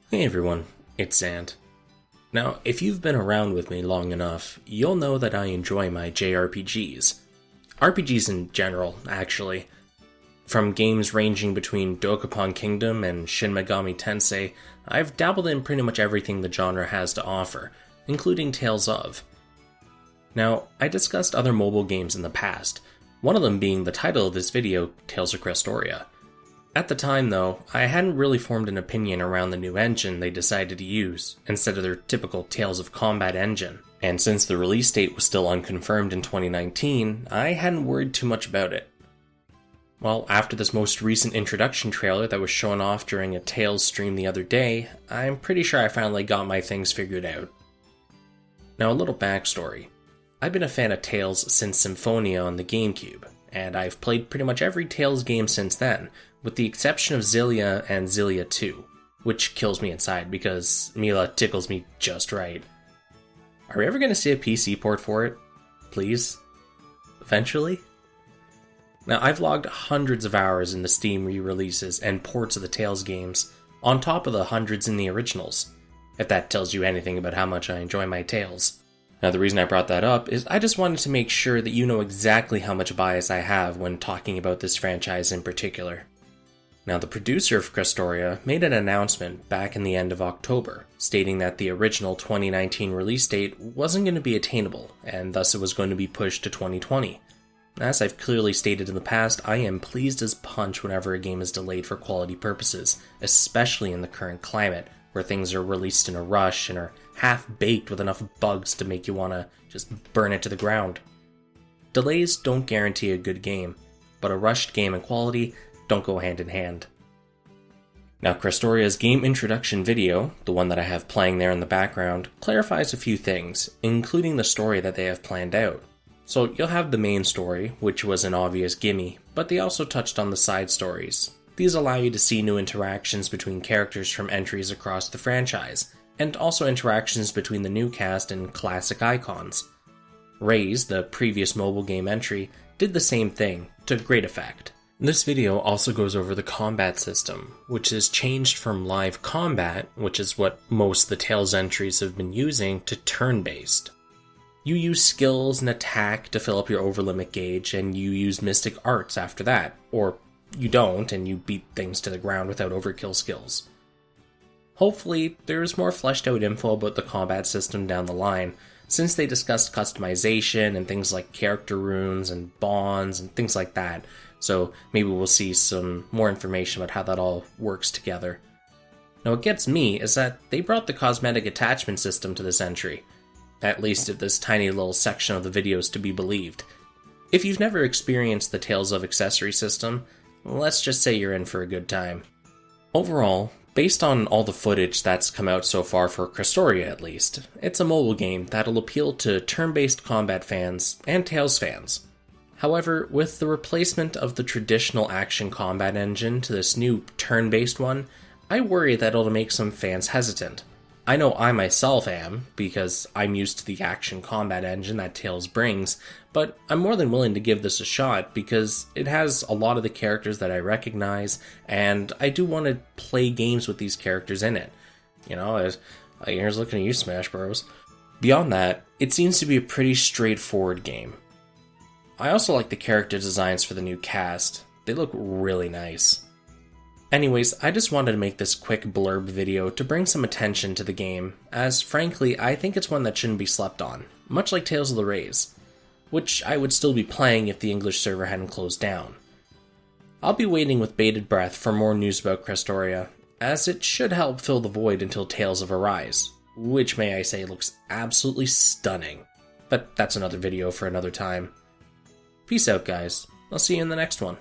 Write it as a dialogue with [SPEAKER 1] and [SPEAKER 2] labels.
[SPEAKER 1] Hey everyone, it's Xant. Now, if you've been around with me long enough, you'll know that I enjoy my JRPGs. RPGs in general, actually. From games ranging between Dokapon Kingdom and Shin Megami Tensei, I've dabbled in pretty much everything the genre has to offer, including Tales of. Now, I discussed other mobile games in the past, one of them being the title of this video, Tales of Crestoria. At the time, though, I hadn't really formed an opinion around the new engine they decided to use, instead of their typical Tales of Combat engine, and since the release date was still unconfirmed in 2019, I hadn't worried too much about it. Well, after this most recent introduction trailer that was shown off during a Tales stream the other day, I'm pretty sure I finally got my things figured out. Now, a little backstory. I've been a fan of Tales since Symphonia on the GameCube, and I've played pretty much every Tales game since then, with the exception of Xillia and Xillia 2, which kills me inside because Mila tickles me just right. Are we ever going to see a PC port for it? Please? Eventually? Now, I've logged hundreds of hours in the Steam re-releases and ports of the Tales games, on top of the hundreds in the originals, if that tells you anything about how much I enjoy my Tales. Now, the reason I brought that up is I just wanted to make sure that you know exactly how much bias I have when talking about this franchise in particular. Now, the producer of Crestoria made an announcement back in the end of October, stating that the original 2019 release date wasn't going to be attainable, and thus it was going to be pushed to 2020. As I've clearly stated in the past, I am pleased as punch whenever a game is delayed for quality purposes, especially in the current climate, where things are released in a rush and are half-baked with enough bugs to make you want to just burn it to the ground. Delays don't guarantee a good game, but a rushed game and quality don't go hand in hand. Now, Crestoria's game introduction video, the one that I have playing there in the background, clarifies a few things, including the story that they have planned out. So you'll have the main story, which was an obvious gimme, but they also touched on the side stories. These allow you to see new interactions between characters from entries across the franchise, and also interactions between the new cast and classic icons. Raise, the previous mobile game entry, did the same thing, to great effect. This video also goes over the combat system, which has changed from live combat, which is what most of the Tales entries have been using, to turn-based. You use skills and attack to fill up your overlimit gauge, and you use mystic arts after that, or you don't, and you beat things to the ground without overkill skills. Hopefully, there's more fleshed out info about the combat system down the line, since they discussed customization and things like character runes and bonds and things like that, so maybe we'll see some more information about how that all works together. Now, what gets me is that they brought the cosmetic attachment system to this entry, at least if this tiny little section of the video is to be believed. If you've never experienced the Tales of accessory system, let's just say you're in for a good time. Overall, based on all the footage that's come out so far for Crestoria at least, it's a mobile game that'll appeal to turn-based combat fans and Tales fans. However, with the replacement of the traditional action combat engine to this new turn-based one, I worry that it'll make some fans hesitant. I know I myself am, because I'm used to the action combat engine that Tales brings, but I'm more than willing to give this a shot because it has a lot of the characters that I recognize, and I do want to play games with these characters in it. You know, here's looking at you, Smash Bros. Beyond that, it seems to be a pretty straightforward game. I also like the character designs for the new cast. They look really nice. Anyways, I just wanted to make this quick blurb video to bring some attention to the game, as frankly, I think it's one that shouldn't be slept on, much like Tales of the Rays, which I would still be playing if the English server hadn't closed down. I'll be waiting with bated breath for more news about Crestoria, as it should help fill the void until Tales of Arise, which may I say looks absolutely stunning. But that's another video for another time. Peace out, guys. I'll see you in the next one.